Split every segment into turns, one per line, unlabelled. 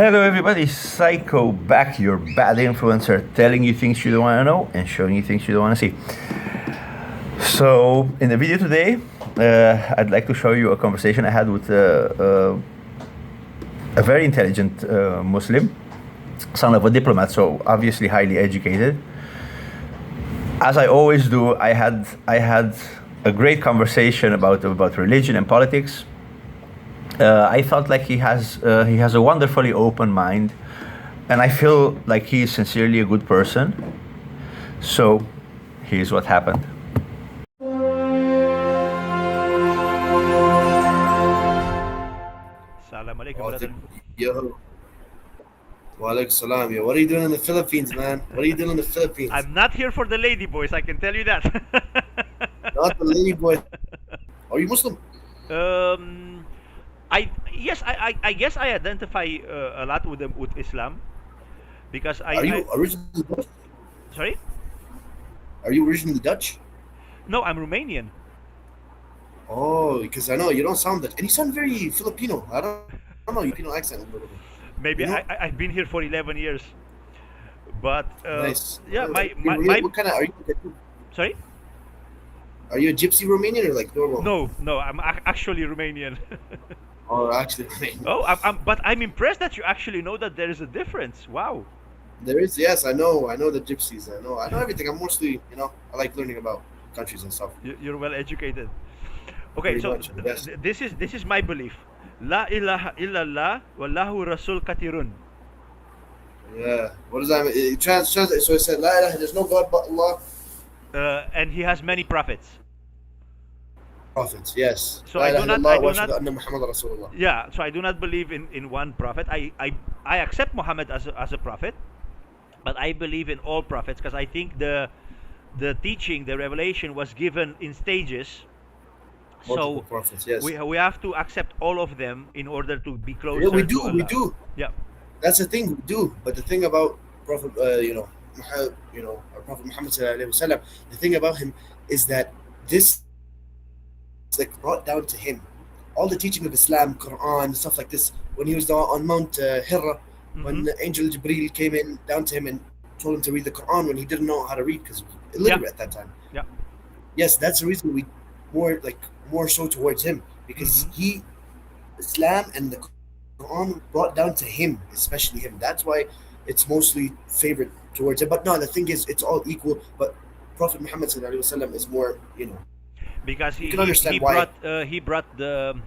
Hello, everybody. Xyco back, your bad influencer, telling you things you don't want to know and showing you things you don't want to see. So, in the video today, I'd like to show you a conversation I had with a very intelligent Muslim, son of a diplomat, so obviously highly educated. As I always do, I had a great conversation about religion and politics. I felt like he has a wonderfully open mind, and I feel like he is sincerely a good person. So, here's what happened.
Salam alaikum,
Oh,
brother.
yo. Walaikum salam. Yo, what are you doing in the Philippines, man? What are you doing in the Philippines?
I'm not here for the lady boys, I can tell you that.
Not the lady boy. Are you Muslim?
um, I guess I identify a lot with them with Islam because
Are you originally Dutch?
sorry.
Are you originally Dutch?
No, I'm Romanian.
Oh, because I know you don't sound that, and you sound very Filipino. I don't know, you Filipino accent a little bit.
Maybe
You know?
I've been here for 11 years, but
Nice.
yeah,
What kind of are you?
sorry.
Are you a gypsy Romanian or like normal?
No, I'm actually Romanian.
Oh, actually,
Oh, but I'm impressed that you actually know that there is a difference. Wow.
there is. Yes, I know. I know the gypsies. I know everything. I'm mostly, I like learning about countries and stuff.
You're well educated. Okay,
Pretty
so
much, yes.
this is my belief. La ilaha illallah wallahu rasul katirun.
Yeah. What does that mean? It translate. So it said, La ilaha, there's no God but Allah.
And he has many prophets.
Prophets, yes.
So
La
I do
ilaha
not-
illallah
I do
wa ashhadu
not-
anna Muhammad Rasulullah.
Yeah, so I do not believe in one prophet. I accept Muhammad as a prophet, but I believe in all prophets because I think the teaching, the revelation was given in stages.
Multiple
So
prophets, yes.
we have to accept all of them in order to be closer.
Yeah, we
to
do,
Allah.
we do.
Yeah.
That's the thing, we do. But the thing about Prophet, our Prophet Muhammad sallallahu alaihi wasallam, the thing about him is that this is like brought down to him. All the teaching of Islam, Quran, stuff like this, when he was on Mount Hira, when the angel Jibreel came in down to him and told him to read the Quran when he didn't know how to read because illiterate at that time.
Yeah.
Yes, that's the reason we more so towards him because Islam and the Quran brought down to him, especially him. That's why it's mostly favored towards him. But no, the thing is, it's all equal. But Prophet Muhammad sallallahu alaihi wasallam is more,
Because he,
You can
he,
understand
he
why.
brought the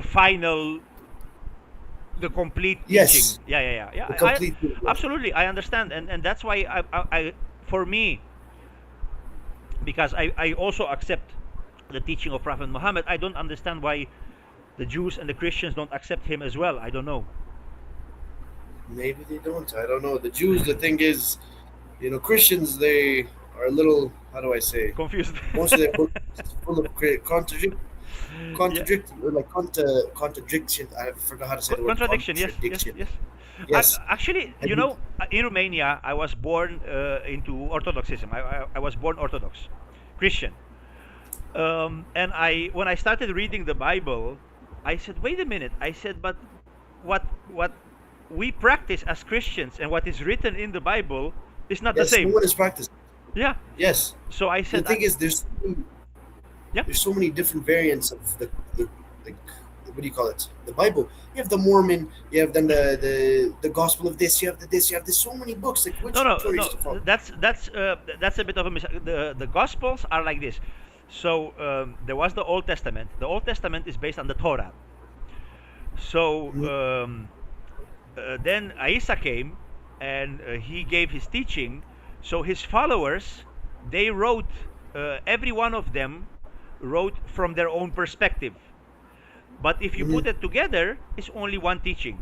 final, the complete
Yes.
teaching. Yeah.
the complete.
Absolutely, I understand, and that's why I for me, because I also accept the teaching of Prophet Muhammad. I don't understand why the Jews and the Christians don't accept him as well. I don't know.
Maybe they don't. I don't know. The Jews. The thing is, Christians. They are a little. How do I say?
Confused.
Most of them full of contradiction. I forgot how to say the word.
Contradiction. Yes.
Contradiction.
Yes.
Yes.
Actually,
And
in Romania, I was born into Orthodoxism. I was born Orthodox, Christian. And when I started reading the Bible, I said, wait a minute. I said, but what we practice as Christians and what is written in the Bible is not the
Yes,
same.
no one is practicing.
Yeah.
Yes.
So I
The
said,
thing is, there's
Yeah.
so many different variants of the like what do you call it? The Bible. You have the Mormon. You have then the Gospel of this. You have this. You have this. So many books. Like which
no.
one is to follow?
That's a bit of a the Gospels are like this. So there was the Old Testament. The Old Testament is based on the Torah. So then Isa came, and he gave his teaching. So his followers, they wrote, every one of them wrote from their own perspective. But if you put it together, it's only one teaching.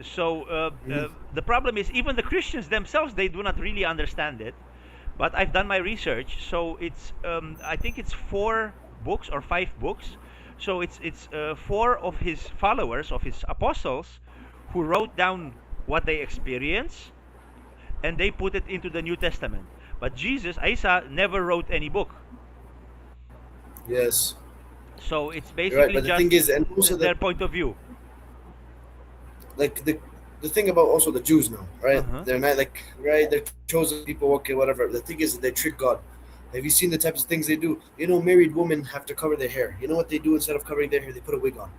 So the problem is, even the Christians themselves, they do not really understand it. But I've done my research, so it's I think it's 4 books or 5 books. So it's 4 of his followers, of his apostles, who wrote down what they experienced, and they put it into the New Testament. But Jesus, Isa, never wrote any book.
Yes.
So it's
You're
basically
right. But the
just
thing is, and most of
their point of view.
like the the thing about also the Jews now, right?
Uh-huh.
They're not like right. They're chosen people. Okay, whatever. The thing is, that they trick God. Have you seen the types of things they do? You know, married women have to cover their hair. You know what they do instead of covering their hair? They put a wig on.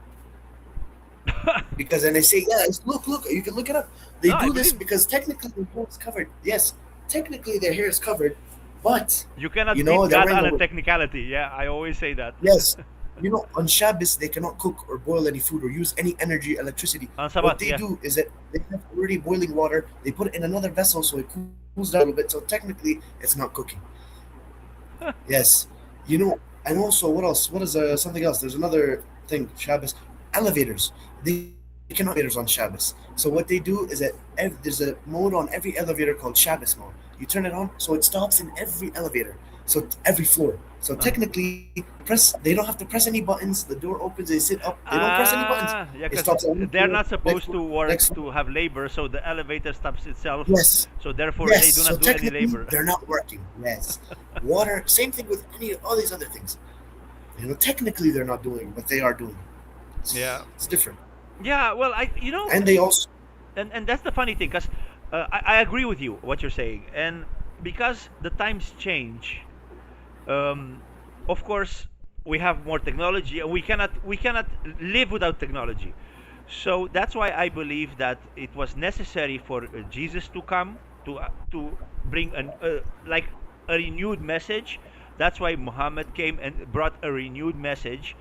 Because then they say, yes, look, you can look it up. They
No, I
do this
believe
because technically their hair is covered. Yes, technically their hair is covered, but
you
you
cannot
know
beat
they're
God
wearing
on
a
a
wig.
technicality. Yeah, I always say that.
Yes, you know on Shabbos they cannot cook or boil any food or use any energy, electricity.
On
What
Sabbath,
they
yeah.
do is that they have already boiling water. They put it in another vessel so it cools down a little bit. So technically it's not cooking. Yes, you know, and also what else? What is something else? There's another thing. Shabbos elevators. They cannot use elevators on Shabbos. So what they do is that there's a mode on every elevator called Shabbos mode. You turn it on, so it stops in every elevator, so every floor. So
Uh-huh.
technically, they don't have to press any buttons. The door opens, they sit up. They don't press any buttons.
Ah, yeah,
It
because
stops at one
they're
floor,
not
next
supposed
floor,
to work
next floor.
to have labor, so the elevator stops itself.
Yes,
So therefore,
yes.
they do
So
not do any
technically,
labor.
they're not working. Yes, water. Same thing with any all these other things. You know, technically they're not doing, but they are doing.
Yeah.
It's different.
Yeah. Well,
And they also
and that's the funny thing, because I agree with you what you're saying, and because the times change, um, of course we have more technology, and we cannot live without technology. So that's why I believe that it was necessary for Jesus to come to bring an like a renewed message. That's why Muhammad came and brought a renewed message.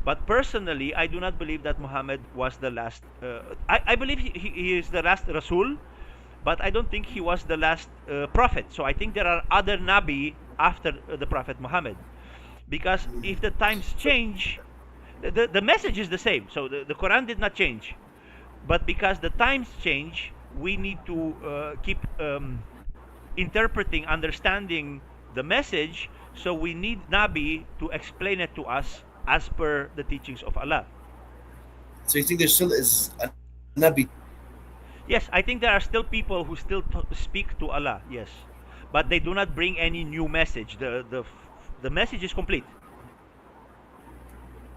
But personally, I do not believe that Muhammad was the last. I believe he is the last Rasul, but I don't think he was the last prophet. So I think there are other Nabi after the Prophet Muhammad. Because if the times change, the message is the same. So the Quran did not change. But because the times change, we need to keep interpreting, understanding the message. So we need Nabi to explain it to us as per the teachings of Allah.
so you think there still is a Nabi?
Yes, I think there are still people who still speak to Allah. Yes, but they do not bring any new message. The message is complete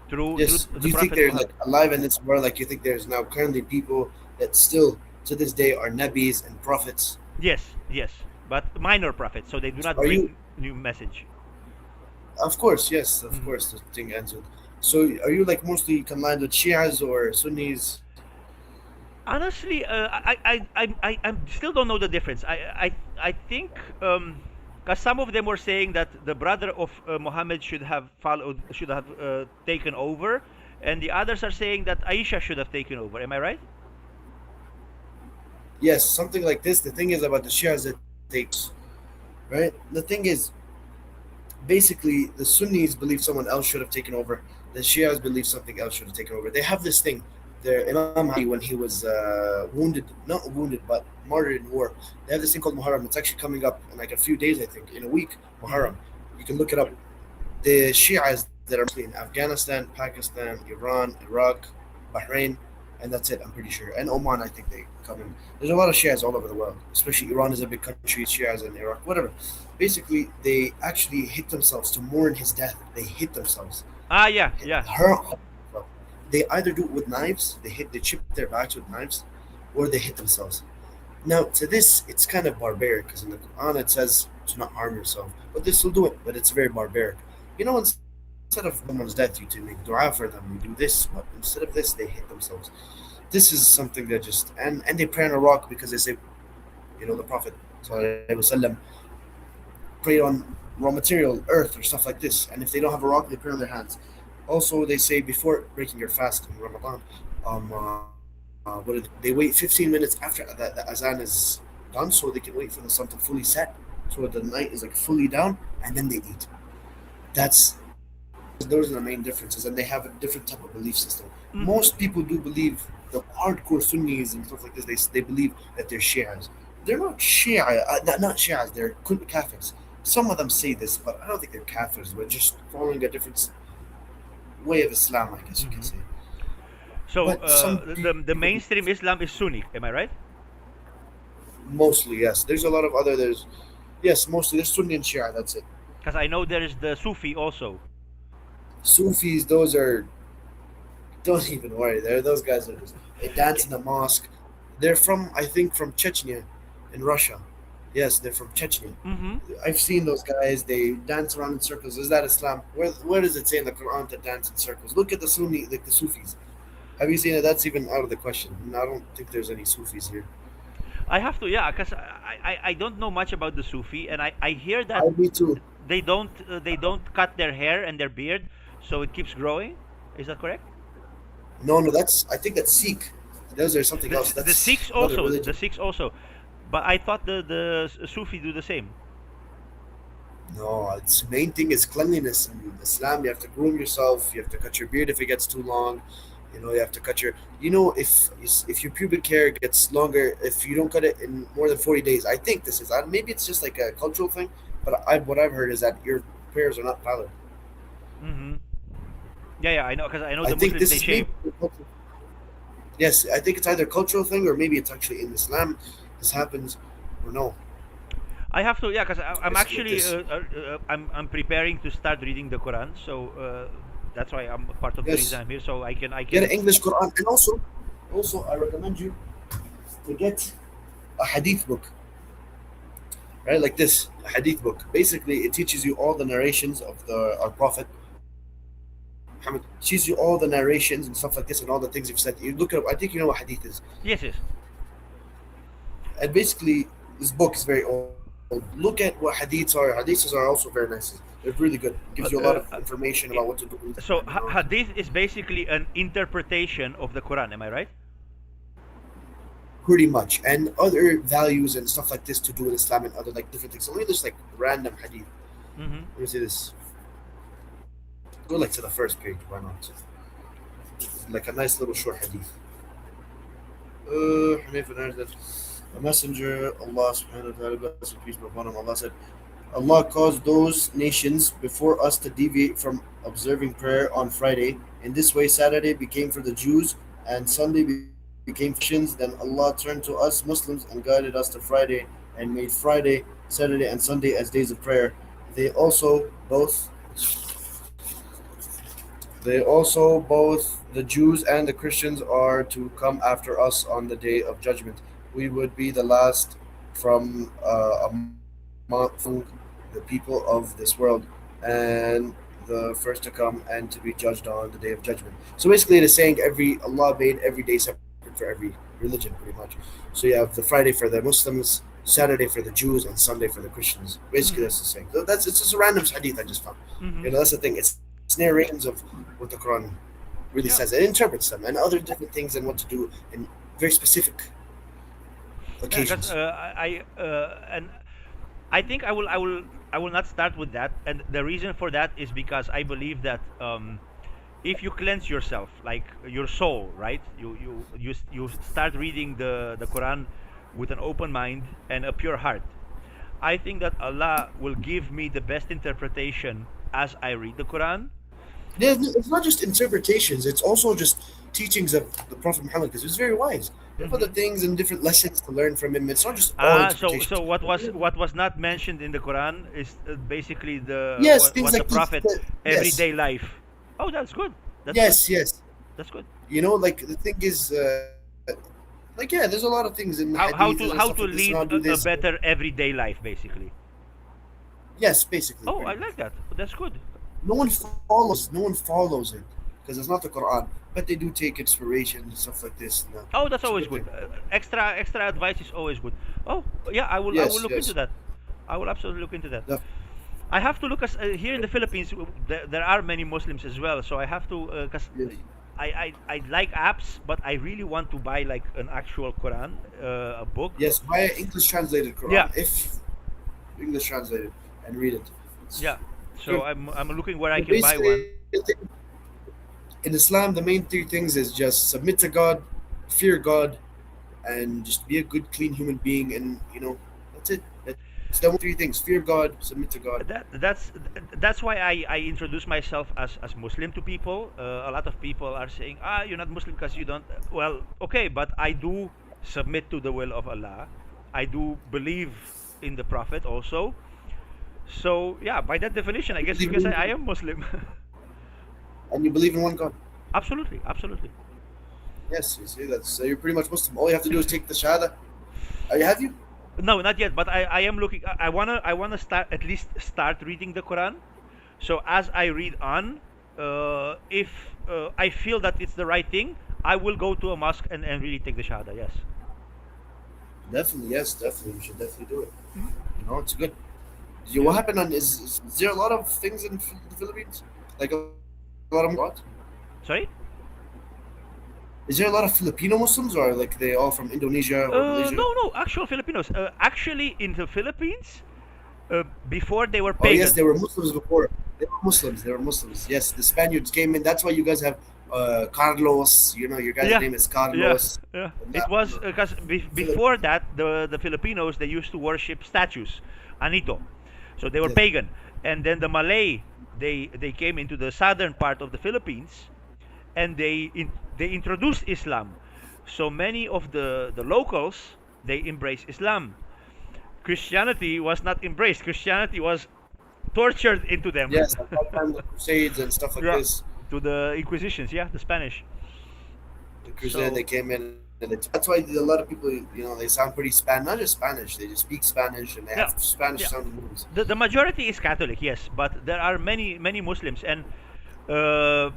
through
Yes. Do
the
you think
Prophet
they're like
Muhammad.
alive in this world? Like you think there's now currently people that still to this day are Nabis and prophets?
Yes, yes, but minor prophets, so they do not
Are you?
bring new message.
Of course, yes, of
Mhm.
course. The thing ends with. So are you like mostly combined with Shias or Sunnis?
Honestly, I still don't know the difference. I think because some of them were saying that the brother of Muhammad should have taken over, and the others are saying that Aisha should have taken over. Am I right?
Yes, something like this. The thing is about the Shias that right? The thing is, basically, the Sunnis believe someone else should have taken over. The Shias believe something else should have taken over. They have this thing. Their Imam Ali, when he was wounded, not wounded, but martyred in war, they have this thing called Muharram. It's actually coming up in like a few days, I think, in a week.
Mm-hmm.
Muharram. You can look it up. The Shias that are mostly in Afghanistan, Pakistan, Iran, Iraq, Bahrain, and that's it. I'm pretty sure. And Oman, I think they come in. There's a lot of Shias all over the world. Especially Iran is a big country. Shias in Iraq, whatever. Basically, they actually hit themselves to mourn his death. They hit themselves.
Ah, yeah, yeah.
Her, they either do it with knives. They chip their backs with knives, or they hit themselves. Now, to this, it's kind of barbaric because in the Quran it says to not harm yourself, but they still do it. But it's very barbaric. You know, instead of someone's death, you to make dua for them, you do this. But instead of this, they hit themselves. This is something that just and they pray on a rock because they say, you know, the Prophet وسلم, prayed on raw material, earth, or stuff like this. And if they don't have a rock, they pray on their hands. Also, they say before breaking your fast in Ramadan, what they wait 15 minutes after the azan is done so they can wait for the sun to fully set, so the night is like fully down, and then they eat. That's those are the main differences, and they have a different type of belief system.
Mm-hmm.
Most people do believe the hardcore Sunnis and stuff like this. They believe that they're Shias. They're not Shia, not Shias. They're Kafirs. Some of them say this, but I don't think they're Kafirs. We're just following a different way of Islam, I guess you can
Mm-hmm.
say.
So
But some
the
people,
mainstream Islam is Sunni. Am I right?
mostly yes. There's a lot of other. There's yes, mostly there's Sunni and Shia. That's it.
Because I know there is the Sufi also.
Sufis, those are don't even worry. They're those guys are just they dance
Yeah,
in the mosque. They're from, I think, from Chechnya in Russia. Yes, they're from Chechnya.
Mm-hmm.
I've seen those guys. They dance around in circles. Is that Islam? Where does it say in the Quran to dance in circles? Look at the Sunni, like the Sufis. Have you seen it? That's even out of the question. I don't think there's any Sufis here.
I have to, yeah, because I don't know much about the Sufi, and I hear that
Me too.
they don't cut their hair and their beard, so it keeps growing. Is that correct?
No, no, that's, I think that's Sikh. Those are something else.
The
That's
Sikhs
another
also,
religion.
but I thought the Sufi do the same.
No, its main thing is cleanliness in Islam. You have to groom yourself. You have to cut your beard if it gets too long. You have to cut your. If your pubic hair gets longer, if you don't cut it in more than 40 days, I think this is. Maybe it's just like a cultural thing, but what I've heard is that your prayers are not valid.
Mm-hmm. Yeah, yeah, I know, because I know
I
the
think
Muslims
this
they
is maybe.
shave.
Yes, I think it's either cultural thing or maybe it's actually in Islam. This happens, or no.
I have to, yeah, because
I
I'm
guess with
actually
this.
I'm preparing to start reading the Quran, so that's why I'm part of the reason
Yes,
I'm here. So I
get an
can.
English Quran, and also I recommend you to get a hadith book, right? Like this, a hadith book. Basically, it teaches you all the narrations of our Prophet Muhammad. It teaches you all the narrations and stuff like this, and all the things you've said. You look it up. I think you know what hadith is.
Yes, yes.
And basically, this book is very old. Look at what hadiths are. Hadiths are also very nice. They're really good. It gives you a lot
But
of information about what to do in this time
so
and all.
hadith is basically an interpretation of the Quran. Am I right?
Pretty much, and other values and stuff like this to do in Islam and other like different things. So let me just like random hadith.
Mm-hmm.
Let me see this. Go like to the first page. Why not? Like a nice little short hadith. Hanif narrated that a messenger, Allah subhanahu wa ta'ala, blessed and peace be upon him, Allah said, Allah caused those nations before us to deviate from observing prayer on Friday. In this way, Saturday became for the Jews and Sunday became for Christians. Then Allah turned to us Muslims and guided us to Friday and made Friday, Saturday, and Sunday as days of prayer. They also both both the Jews and the Christians are to come after us on the day of judgment. We would be the last from among the people of this world, and the first to come and to be judged on the day of judgment. So basically, it is saying every Allah made every day separate for every religion, pretty much. So you have the Friday for the Muslims, Saturday for the Jews, and Sunday for the Christians. Basically,
Mm-hmm.
that's the saying. So it's just a random hadith I just found.
Mm-hmm.
That's the thing. It's narrations of what the Quran really says.
Yeah.
It interprets them and other different things and what to do in very specific
Yeah, because
occasions.
and I think I will not start with that, and the reason for that is because I believe that if you cleanse yourself, like your soul, right? You start reading the Quran with an open mind and a pure heart. I think that Allah will give me the best interpretation as I read the Quran.
It's not just interpretations; it's also just teachings of the Prophet Muhammad because he was very wise. There are other
Hmm.
things and different lessons to learn from him. It's not just all
So
interpretations.
what was not mentioned in the Quran is basically the
Yes, things
what the
like this.
Prophet
Yes,
everyday life. Oh, that's good. That's good.
yes, yes.
That's good.
Like the thing is, like yeah, there's a lot of things in the hadith and stuff
How
like
to
this. And I'll
lead
do this.
a better everyday life, basically.
Yes, basically,
Oh,
pretty
I
much.
like that. That's good.
No one follows it because it's not the Quran, but they do take inspiration and stuff like this. And that.
Oh, that's
It's a
always
good
good.
thing.
Extra advice is always good. Oh, yeah, I will
Yes,
look into
yes.
that. I will absolutely look into that.
The,
I have to look as here in the Philippines. There are many Muslims as well, so I have to because
yes.
I like apps, but I really want to buy like an actual Quran, a book.
Yes, buy an English translated
Yeah,
Quran if English translated and read it.
yeah.
It's
So
good.
I'm looking where I
But
can buy
basically,
one.
in Islam, the main three things is just submit to God, fear God, and just be a good, clean human being. And that's it. That's the only three things: fear God, submit to God.
That's why I introduce myself as Muslim to people. A lot of people are saying, you're not Muslim because you don't. Well, okay, but I do submit to the will of Allah. I do believe in the Prophet also. So yeah, by that definition, I guess you
Believe
can say I
in-
am Muslim.
and you believe in one God.
Absolutely, absolutely.
Yes, you see that. So you're pretty much Muslim. All you have to do is take the shahada. Have you?
No, not yet, but I am looking. I wanna start, at least start reading the Quran. So as I read on, if I feel that it's the right thing, I will go to a mosque and really take the Shahada. Yes.
Definitely, yes, definitely. You should definitely do it.
Mhm.
You know, it's good. What
Yeah.
happened on is there a lot of things in the Philippines? Like a lot of what?
Sorry.
Is there a lot of Filipino Muslims or like they all from Indonesia or Malaysia?
No, no, actual Filipinos. Actually, in the Philippines, before they were
Oh yes, they
pagan.
were Muslims before. They were Muslims. They were Muslims. Yes, the Spaniards came in. That's why you guys have Carlos. You know, your guy's
Yeah,
name is
yeah,
Carlos.
yeah.
And
It
that,
was because
Philip.
before that, the Filipinos, they used to worship statues, anito, so they were
Yes,
pagan. And then the Malay, they came into the southern part of the Philippines, and they introduced Islam. So many of the locals, they embraced Islam. Christianity was not embraced. Christianity was tortured into them.
yes. At that time, the Crusades and stuff like
Yeah,
this.
to the Inquisitions. Yeah, the Spanish.
The Crusade, they
So
came in, and that's why a lot of people, they sound pretty Spanish. Not just Spanish, they just speak Spanish, and they have
yeah,
Spanish
yeah.
sounding movies.
The majority is Catholic, yes, but there are many Muslims. And uh,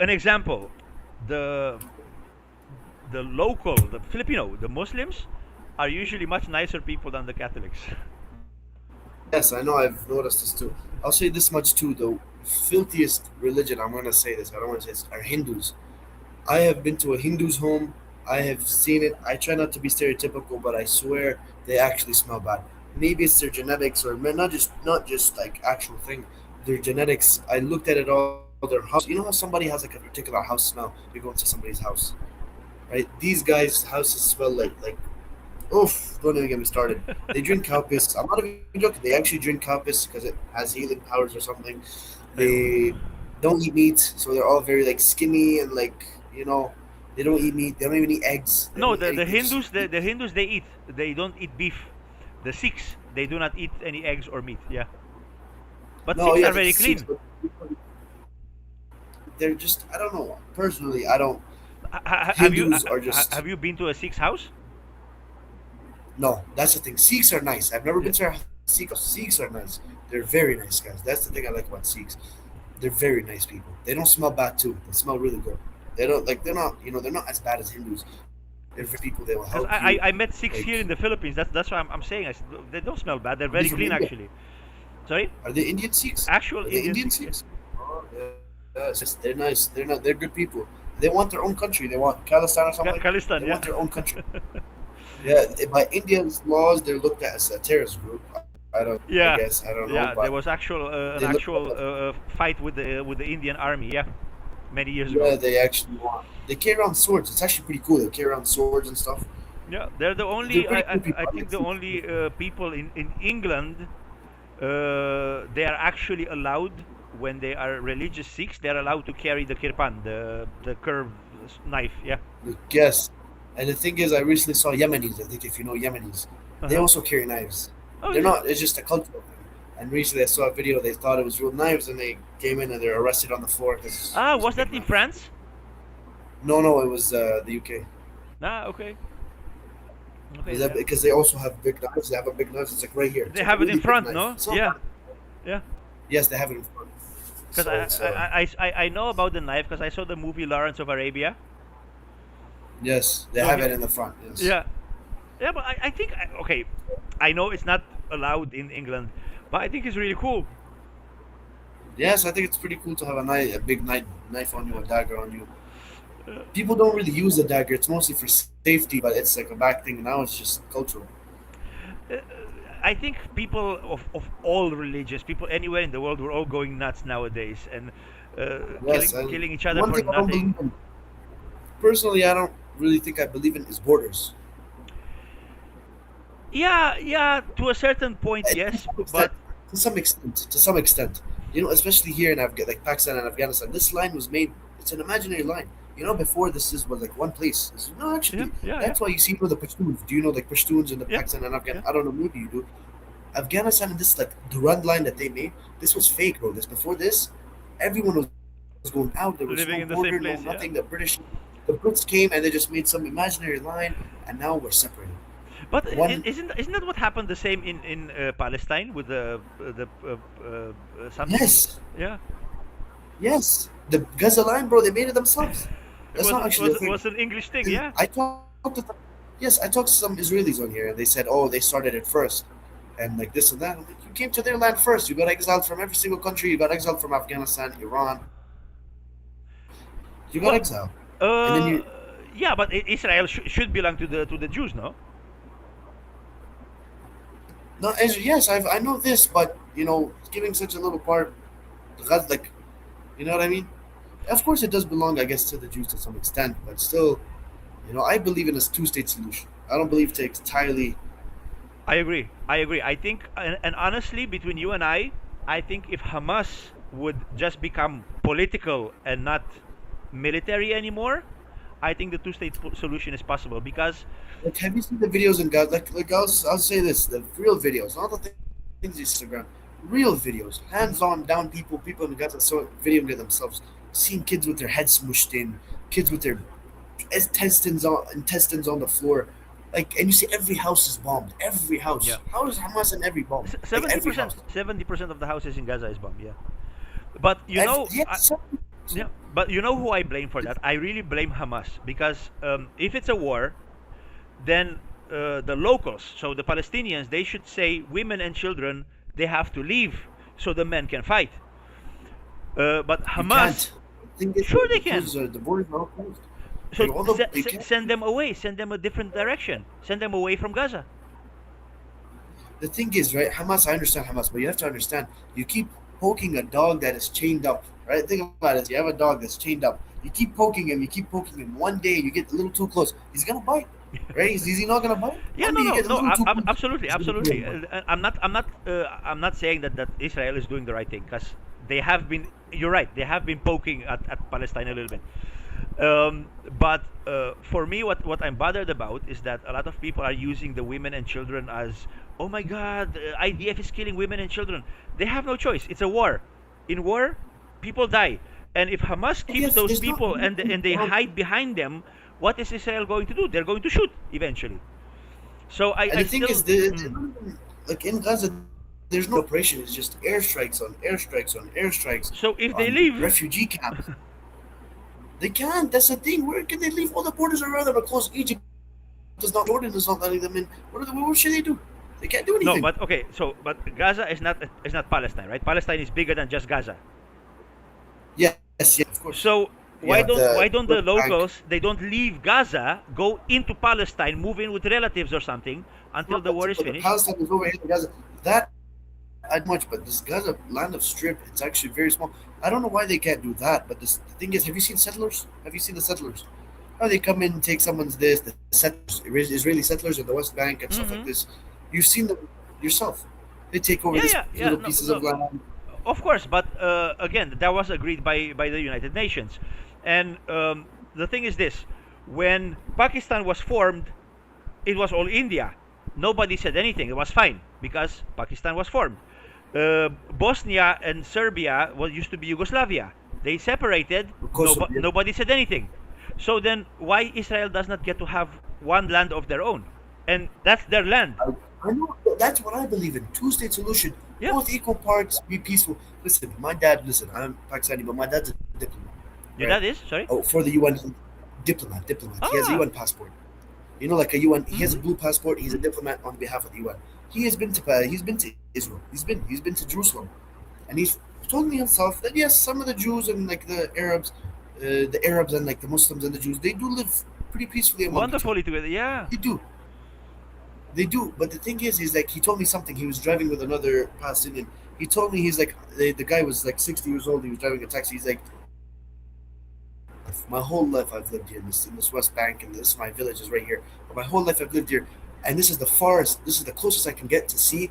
an example, the the Filipino, the Muslims are usually much nicer people than the Catholics.
Yes, I know. I've noticed this too. I'll say this much too. The filthiest religion, I'm gonna say this. I don't want to say this, are Hindus. I have been to a Hindu's home. I have seen it. I try not to be stereotypical, but I swear they actually smell bad. Maybe it's their genetics, or not just like actual thing. Their genetics. I looked at it all. Their house. You know how somebody has like a particular house smell. You go into somebody's house, right? These guys' houses smell like. Oof! Don't even get me started. They drink cow piss. I'm not even joking. They actually drink cow piss because it has healing powers or something.
Ayun.
They don't eat meat, so they're all very like skinny and like they don't eat meat. They don't even eat eggs. They don't
No,
eat
the
anything. Just
Hindus, the Hindus, they eat. They don't eat beef. The Sikhs, they do not eat any eggs or meat. Yeah, but
no,
Sikhs
yeah,
are
the
very
Sikhs,
clean.
but they're just I don't know. Personally, I don't. Hindus are just
Have you been to a Sikh's house?
no. That's the thing. Sikhs are nice. I've never
Yeah.
been to a Sikh house. Sikhs are nice. They're very nice guys. That's the thing I like about Sikhs. They're very nice people. They don't smell bad too. They smell really good. They don't like they're not as bad as Hindus. They're very nice people. They will
Because
help you.
I met Sikhs
Like
here in the Philippines. That's why I'm saying. They don't smell bad. They're
are they
very
from
clean,
India?
actually. Sorry,
Are they Indian Sikhs?
actual
Are they
Indian
Indian
Sikhs. Yeah.
Sikhs? Oh, yes, yes. They're nice. They're not. They're good people. They want their own country. They want Khalistan or something.
Khalistan.
They
Yeah.
want their own country. Yeah, by Indians' laws, they're looked at as a terrorist group. I don't. I guess
Yeah,
I don't know, but
yeah. There was
they
an
look.
actual fight with the Indian army. Yeah, many years
Yeah,
ago.
they actually want. They carry around swords. It's actually pretty cool. They carry around swords and stuff.
Yeah, they're the
They're
only.
pretty cool people.
I
I like
think the
Sikhs.
only people in England. They are actually allowed, when they are religious Sikhs. They are allowed to carry the kirpan, the curved knife. Yeah.
Yes. And the thing is, I recently saw Yemenis. I think if you know Yemenis,
Uh
they
huh.
also carry knives.
Oh,
They're
is it?
not. It's just a cultural thing. And recently, I saw a video. They thought it was real knives, and they came in and they're arrested on the floor because
Ah,
it was a
was
big
that in
knife.
France?
No, no, it was the UK.
Ah, okay. Okay. Yeah.
Because they also have big knives. They have a big knife. It's like right here.
They
It's like a
have it in
really big
front,
knife.
no?
It's not
Yeah.
bad.
Yeah.
Yes, they have it in front.
Because
So it's
I know about the knife because I saw the movie Lawrence of Arabia.
yes, they
So
have
he,
it in the front. Yes.
yeah, yeah. But I think okay. I know it's not allowed in England, but I think it's really cool.
Yes, I think it's pretty cool to have a big knife on you, a dagger on you.
Uh,
People don't really use the dagger. It's mostly for safety, but it's like a back thing. Now it's just cultural.
uh, I think people of all religions, people anywhere in the world, we're all going nuts nowadays and
Yes, and
killing each other
one
for
thing I don't
nothing.
believe in personally, I don't really think I believe in is borders.
Yeah, yeah. To a certain point,
And
yes,
extent,
but
to some extent, especially here in like Pakistan and Afghanistan, this line was made. It's an imaginary line. Before this is was like one place. No,
yeah,
actually,
yeah, yeah,
that's why you see the Pashtuns. Do you know like Pashtuns in the
yeah,
Pakistan and Afghan?
yeah.
I don't know, maybe you do. Afghanistan and this like the run line that they made. This was fake, bro. Everyone was going out. There was no
Living in the
border,
same
no
place. Yeah,
nothing. The the Brits came and they just made some imaginary line, and now we're separated.
But
One,
isn't that what happened the same in Palestine with the something?
yes,
Yeah,
yes, the Gaza line, bro. They made it themselves.
it
That's not actually a thing.
was an English thing.
And
Yeah.
I talked to yes, I talked to some Israelis on here, and they said, "Oh, they started it first, and like this and that." I'm like, you came to their land first. You got exiled from every single country. You got exiled from Afghanistan, Iran. You got exiled,
Well,
and then you.
uh, yeah, but Israel should belong to the Jews, no?
No, yes, I know this, but giving such a little part, like, you know what I mean? Of course, it does belong, I guess, to the Jews to some extent, but still, I believe in a two-state solution. I don't believe to entirely.
I agree. I agree. I think, and honestly, between you and I think if Hamas would just become political and not military anymore, I think the two-state solution is possible because
Like, have you seen the videos in Gaza? Like I'll say this: the real videos, not the things you see on Instagram. Real videos, hands-on,
Mhm.
down people in Gaza, so videoing it themselves, seeing kids with their heads smushed in, kids with their intestines on the floor, like, and you see every house is bombed. Every
Yeah,
house. How is Hamas in every bomb? Like
seventy
every
percent,
house.
70% of the houses in Gaza is bombed. Yeah, but
Yes.
yeah, but you know who I blame for that? I really blame Hamas because if it's a war, then the locals, so the Palestinians, they should say women and children they have to leave so the men can fight. But
You
Hamas,
can't. The thing is,
sure they can.
the borders are all closed.
So
Although you can't.
send them away, send them a different direction, send them away from Gaza.
The thing is, right, Hamas, I understand Hamas, but you have to understand, you keep poking a dog that is chained up, right? Think about it. You have a dog that's chained up. You keep poking him. One day you get a little too close, he's gonna bite, right? Is he not gonna bite?
Yeah,
One day
no,
you
no,
get a
no.
little too close,
Absolutely,
he's gonna kill
absolutely.
him.
I'm not saying that Israel is doing the right thing because they have been. You're right. They have been poking at Palestine a little bit. But for me, what I'm bothered about is that a lot of people are using the women and children as, oh my God, IDF is killing women and children. They have no choice. It's a war. In war, people die. And if Hamas keeps
Yes,
those
there's not
people and they
wrong.
hide behind them, what is Israel going to do? They're going to shoot eventually. So
And
I
the thing
still.
is, like in Gaza, there's no operation. It's just airstrikes on airstrikes on airstrikes
So if
on
they leave,
refugee camps. They can't. That's the thing. Where can they leave? All the borders are around them are closed. Egypt is not. Jordan is not letting them in. What should they do? They can't do anything.
no, but okay. So but Gaza is not Palestine, right? Palestine is bigger than just Gaza.
Yes, of course.
So
You have the
why don't the
West Bank.
locals they don't leave Gaza, go into Palestine, move in with relatives or something until
Not
the war is
until the
finished?
Palestine is over here in Gaza. That I much, but this Gaza land of strip, it's actually very small. I don't know why they can't do that. But the thing is, have you seen settlers? Have you seen the settlers? How they come in, take someone's this, the settlers, Israeli settlers in the West Bank and stuff like
Hmm.
this. You've seen them yourself. They take over
Yeah,
this
yeah, yeah.
little
No,
pieces of
no,
land.
of course, but again, that was agreed by the United Nations. And the thing is this: when Pakistan was formed, it was all India. Nobody said anything. It was fine because Pakistan was formed. Bosnia and Serbia was used to be Yugoslavia. They separated.
Of course, yeah.
Nobody said anything. So then, why Israel does not get to have one land of their own, and that's their land?
I know that's what I believe in. Two-state solution,
Yeah,
both equal parts, be peaceful. Listen, my dad. Listen, I'm Pakistani, but my dad's a diplomat,
your
right?
dad is sorry.
Oh, for the UN, diplomat. He has a
Ah,
UN passport. Like a UN. He has a
mm-hmm.
blue passport. He's a diplomat on behalf of the UN. He's been to Israel. He's been to Jerusalem, and he's told me himself that yes, some of the Jews and like the Arabs and like the Muslims and the Jews, they do live pretty peacefully among each other.
Wonderfully together. Yeah.
They do. They do, but the thing is, he's like he told me something. He was driving with another Palestinian. He told me he's like the guy was like 60 years old. He was driving a taxi. He's like, my whole life I've lived here in this West Bank, and this my village is right here. But my whole life I've lived here, and this is the farthest. This is the closest I can get to see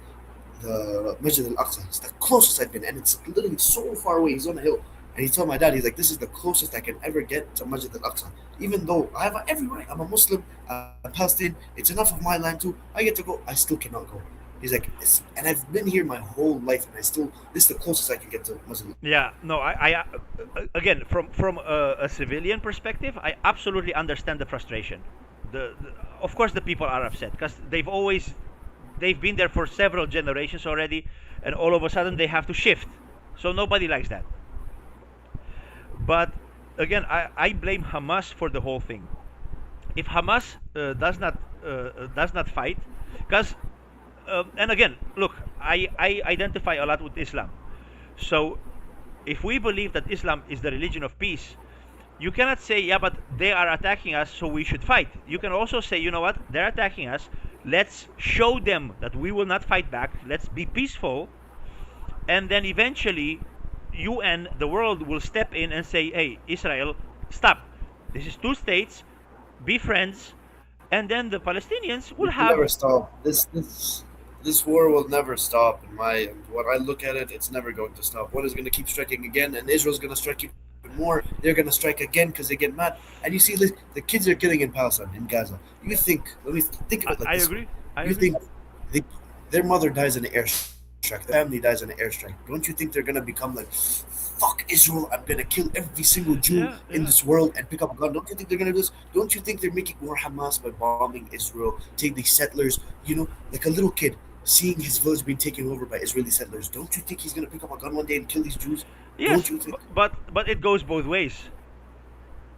the Masjid Al Aqsa. It's the closest I've been, and it's literally so far away. He's on a hill, and he told my dad, he's like, this is the closest I can ever get to Masjid Al Aqsa. Even though I have every right, I'm a Muslim, I'm Palestinian. It's enough of my land too. I get to go. I still cannot go. He's like, and I've been here my whole life, and I still this is the closest I can get to Muslim.
Yeah, no, again, from a civilian perspective, I absolutely understand the frustration. Of course, the people are upset because they've been there for several generations already, and all of a sudden they have to shift. So nobody likes that. But again, I blame Hamas for the whole thing. If Hamas does not fight, because and again, look, I identify a lot with Islam. So if we believe that Islam is the religion of peace, you cannot say, yeah, but they are attacking us, so we should fight. You can also say, you know what, they're attacking us. Let's show them that we will not fight back. Let's be peaceful, and then eventually, UN, the world will step in and say, hey, Israel, stop. This is two states. Be friends, and then the Palestinians will
It will
have.
never stop. This war will never stop. In my When I look at it, it's never going to stop. One is going to keep striking again, and Israel's going to strike even more. They're going to strike again because they get mad. And you see, the kids are killing in Palestine, in Gaza. You think? Let me think of it like
I
this way.
agree. I
You
agree.
think they, their mother dies in an airstrike, their family dies in an airstrike? Don't you think they're going to become like, fuck Israel, I'm going to kill every single Jew
Yeah,
in
yeah.
this world and pick up a gun? Don't you think they're going to do this? Don't you think they're making more Hamas by bombing Israel, take these settlers, like a little kid seeing his village being taken over by Israeli settlers? Don't you think he's going to pick up a gun one day and kill these Jews? Don't
Yes,
you think?
but it goes both ways.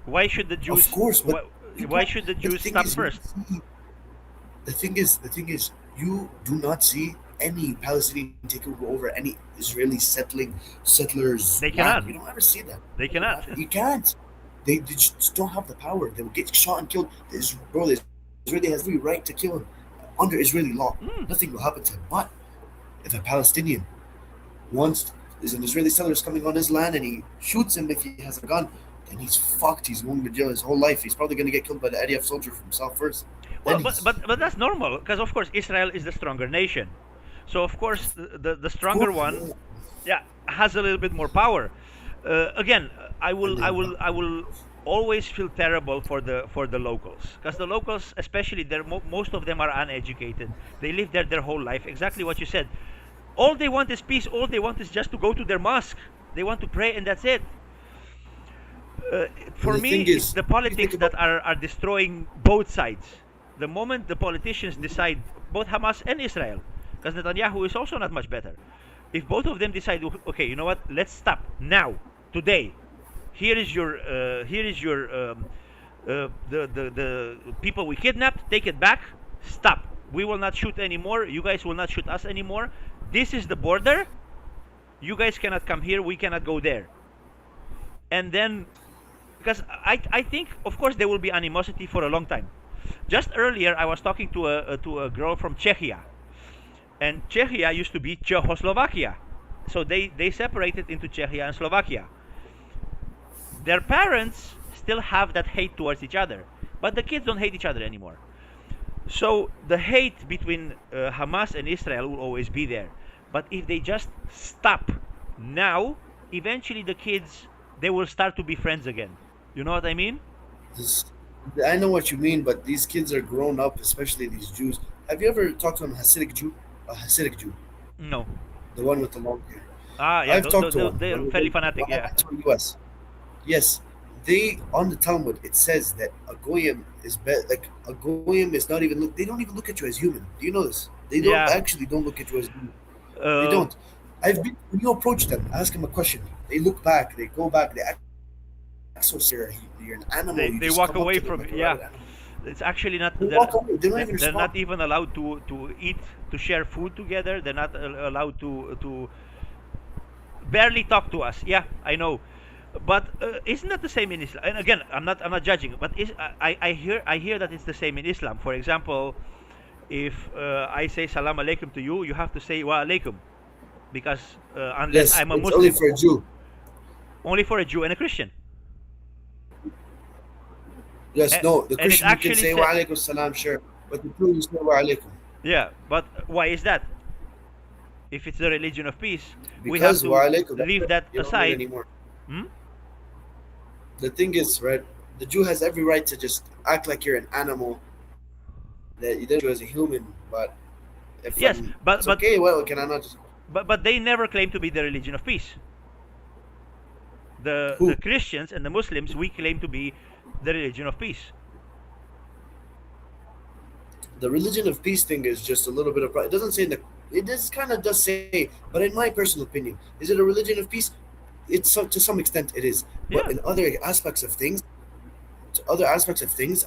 Why should the
Of
Jews?
course, but you
Why
don't.
should the
The
Jews
thing
stop
is, you
first?
don't see the thing is, you do not see any Palestinian taking over any Israeli settlers
They
land.
cannot.
You don't ever see that.
They
Never
cannot.
happen. You can't. They just don't have the power. They will get shot and killed. The Israeli has every right to kill him under Israeli law.
Mm.
Nothing will happen to him. But if a Palestinian wants is an Israeli settler is coming on his land and he shoots him if he has a gun, then he's fucked. He's going to jail his whole life. He's probably going to get killed by the IDF soldier from South first. Then
Well,
he's
but that's normal because of course Israel is the stronger nation. So of course the
of
stronger
course,
one,
yeah.
yeah, has a little bit more power. Again,
And then
I will always feel terrible for the locals because the locals, especially, most of them are uneducated. They live there their whole life. Exactly what you said. All they want is peace. All they want is just to go to their mosque. They want to pray, and that's it.
and
For
the
me,
thing
it's
is,
the
you think
politics
about
that are destroying both sides. The moment the politicians decide, both Hamas and Israel, because Netanyahu is also not much better. If both of them decide, okay, you know what, let's stop now, today. Here is your the people we kidnapped. Take it back. Stop. We will not shoot anymore. You guys will not shoot us anymore. This is the border. You guys cannot come here. We cannot go there. And then because I think of course there will be animosity for a long time. Just earlier I was talking to a girl from Czechia, and Czechia used to be Czechoslovakia, so they separated into Czechia and Slovakia. Their parents still have that hate towards each other, but the kids don't hate each other anymore. So the hate between Hamas and Israel will always be there. But if they just stop now, eventually the kids they will start to be friends again. You know what I mean?
this. I know what you mean, but these kids are grown up, especially these Jews. Have you ever talked to a Hasidic Jew? A Hasidic Jew,
No.
the one with the long hair.
Ah, yeah,
I've talked to one
they're fairly fanatic.
when I
Yeah,
went to the U.S. Yes, they on the Talmud it says that a goyim is like a goyim is not even look. They don't even look at you as human. Do you know this? They don't
yeah.
actually don't look at you as human. They
Uh,
don't. I've been when you approach them, ask them a question. They look back. They go back. They act so serious. You're an animal. You just come up to them
they
like a
walk
rabid
away
animal.
from it. Yeah, it's actually
They
not.
walk away. They don't even
They're
respond.
not even allowed to eat to share food together. They're not allowed to barely talk to us. Yeah, I know. But isn't that the same in Islam? And again, I'm not judging, but I hear that it's the same in Islam. For example, if I say salam alaikum to you, you have to say wa alaikum because unless
Yes,
I'm a
it's only
Muslim,
for a Jew.
only for a Jew and a Christian.
Yes, no, the
And it
Christian you can
actually
say wa
said,
alaikum salam, sure, but the Jew you say wa alaikum
yeah, but why is that? If it's the religion of peace, we have
because wa
to
alaikum. That's
leave
it.
that
You don't need
aside.
any more.
Hmm?
The thing is, right? The Jew has every right to just act like you're an animal that you don't as a human, but If
Yes,
it's okay, well, can I not just
but they never claim to be the religion of peace. The
who?
Christians and the Muslims, we claim to be the religion of peace.
The religion of peace thing is just a little bit of it doesn't say in the it is kind of does say, but in my personal opinion, is it a religion of peace? It's to some extent it is, but
Yeah.
in other aspects of things,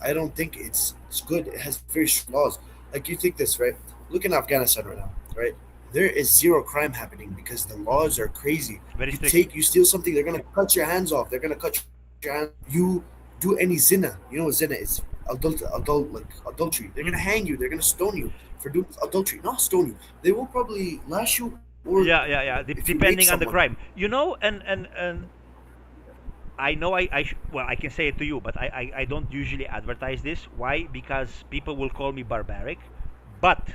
I don't think it's good. It has very strong laws. Like you think this, right? Look in Afghanistan right now, right? There is zero crime happening because the laws are crazy.
Very strict.
You steal something, they're gonna cut your hands off. They're gonna cut your hands. You do any zina, you know what zina is? Adultery. They're gonna
Mm.
hang you. They're gonna stone you for doing adultery. Not stone you. They will probably lash you, or
Yeah, yeah, yeah.
if you rape
Depending on the
someone.
crime, and I know well, I can say it to you, but I don't usually advertise this. Why? Because people will call me barbaric. But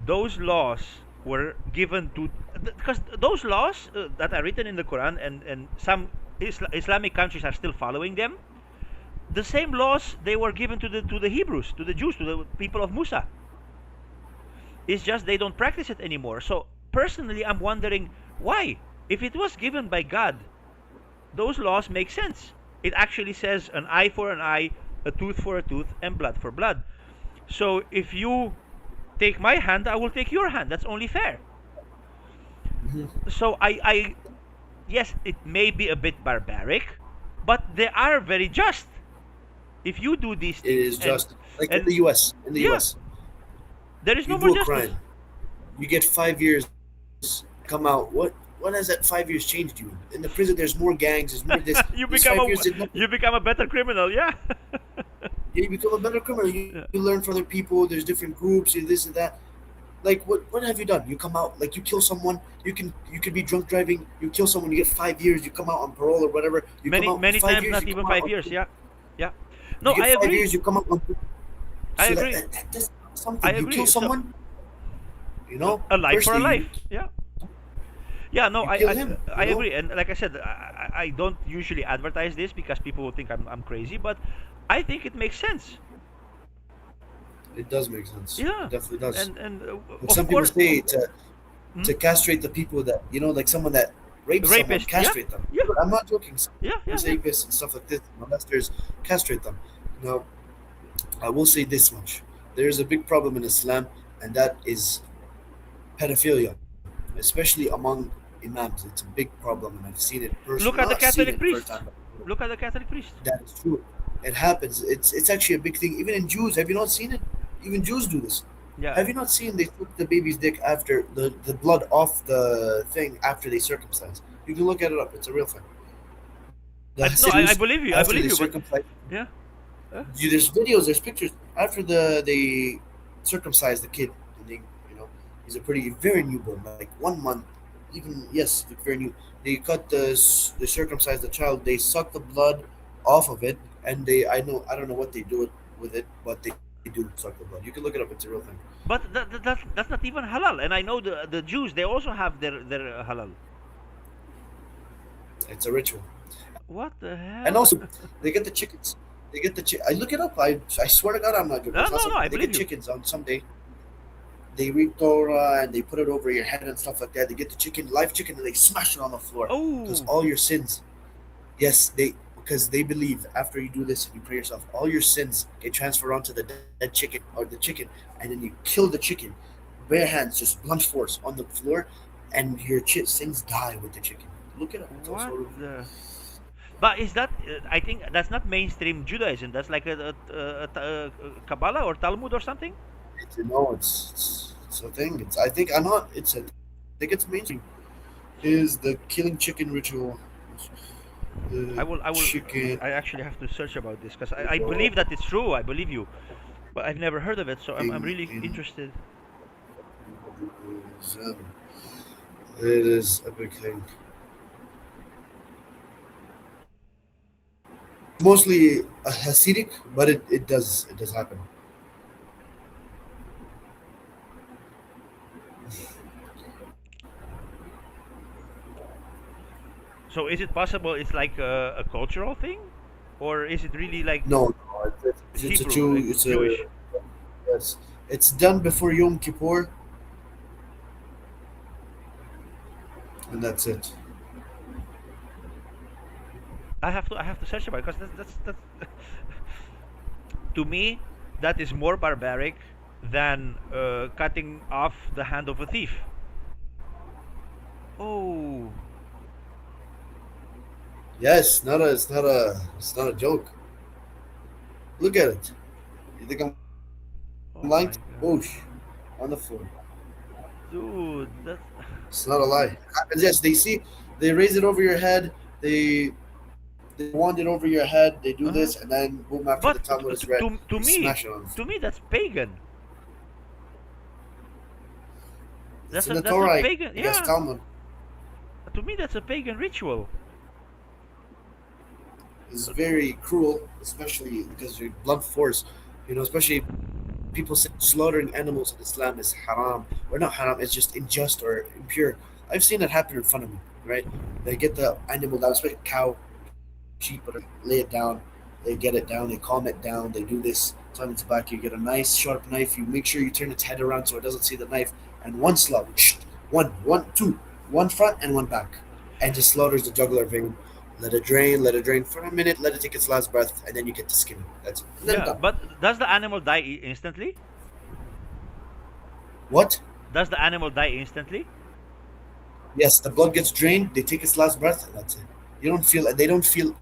those laws were given to, because those laws that are written in the Quran, and some Islamic countries are still following them. The same laws, they were given to the Hebrews, to the Jews, to the people of Musa. It's just they don't practice it anymore. So personally, I'm wondering why. If it was given by God, those laws make sense. It actually says an eye for an eye, a tooth for a tooth, and blood for blood. So if you take my hand, I will take your hand. That's only fair. So yes, it may be a bit barbaric, but they are very just. If you do these
It
things,
is just like in
and
the U.S. In the
yeah,
U.S.,
there is
you
no more
do a
justice.
crime, you get 5 years, come out. What has that 5 years changed you? In the prison, there's more gangs. There's more this.
you
These
become
5 years
a
did nothing.
you become a better criminal. Yeah.
You become a better criminal. You
Yeah.
learn from other people. There's different groups. You this and that. Like what have you done? You come out like you kill someone. You can be drunk driving. You kill someone. You get 5 years. You come out on parole or whatever. You come
Many
out
many
five
times,
years.
not
You
even
come out
5 years.
on,
Yeah, yeah.
you
No,
get
I
5 years.
agree.
You come out on.
I
So
agree.
that's
I
something. You kill
agree. So
someone.
a life for
Firstly
a life. Yeah. Yeah, no,
you kill him.
I agree, and like I said, I don't usually advertise this because people will think I'm crazy, but I think it makes sense.
It does make sense. It
Yeah,
definitely does.
and
Like
of
some people
course,
say
hmm?
to castrate the people that like someone that rapes someone,
Rapist. Yeah,
castrate them.
yeah,
I'm not joking. Some
yeah, yeah, yeah.
rapists and stuff like this, molesters, castrate them. Now, I will say this much: there is a big problem in Islam, and that is pedophilia, especially among imams. It's a big problem, and I've seen it personally.
Look
Not
at the
seen it
Catholic
first
priests.
time, but
Look at the Catholic priests.
that is true. It happens. It's actually a big thing. Even in Jews, have you not seen it? Even Jews do this.
Yeah,
Have you not seen they took the baby's dick after the blood off the thing after they circumcised? You can look at it up. It's a real thing. The Hasidic
no,
Jews
I believe you. I
after they
believe you, but
circumcised.
yeah, uh,
There's videos. There's pictures after they circumcised the kid. And he's a pretty very newborn, like 1 month, even yes, like very new. They circumcised the child. They suck the blood off of it, and I don't know what they do it with it, but they do suck the blood. You can look it up. It's a real thing.
but that's not even halal. And I know the Jews, they also have their halal.
It's a ritual.
What the
And
hell?
also, they get the chickens. They get the I look it up. I swear to God, I'm not joking.
No,
It's
no,
awesome.
no. I
They get
believe you.
chickens on Sunday. They read Torah and they put it over your head and stuff like that. They get the chicken, live chicken, and they smash it on the floor because
Oh,
all your sins. Yes, because they believe after you do this and you pray yourself, all your sins get transferred onto the dead chicken or the chicken, and then you kill the chicken, bare hands, just blunt force on the floor, and your sins die with the chicken. Look it up. It's
what
also
the? But is that? I think that's not mainstream Judaism. That's like a Kabbalah or Talmud or something.
it's a thing. I think I'm not. I think it's mainstream. Is the killing chicken ritual? The
I will.
chicken
I actually have to search about this because I
ritual
believe that it's true. I believe you, but I've never heard of it. So I'm really
in
interested.
Judaism. It is a big thing. Mostly a Hasidic, but it does happen.
So is it possible? It's like a cultural thing, or is it really like
No, no, it's a
Hebrew,
Jew.
like
It's a
Jewish?
yes. It's done before Yom Kippur, and that's it.
I have to search about it because that's to me that is more barbaric than cutting off the hand of a thief. Oh,
Yes, it's not a joke. Look at it. You think I'm lying?
oh
Whoosh,
my
on
god,
the floor.
dude, that's
It's not a lie. It happens. Yes, they raise it over your head. They wand it over your head. They do this, and
uh-huh.
then boom, after the
But
Talmud is read, they
to
smash it
me,
on the floor.
to me that's pagan.
It's in the
That's a
Torah, I guess.
pagan.
Talmud.
Yeah, to me that's a pagan ritual.
Is very cruel, especially because you're blunt force. Especially people say slaughtering animals in Islam is haram, or not haram. It's just unjust or impure. I've seen it happen in front of me. Right? They get the animal down, especially cow, sheep, whatever. Lay it down. They get it down. They calm it down. They do this. Time its back. You get a nice sharp knife. You make sure you turn its head around so it doesn't see the knife. And one slug, two, one front and one back, and just slaughters the jugular vein. Let it drain for a minute, let it take its last breath, and then you get the skin. That's it. And then
Yeah,
done.
but does the animal die instantly?
What?
Does the animal die instantly?
Yes, the blood gets drained, they take its last breath, and that's it. You don't feel, they don't feel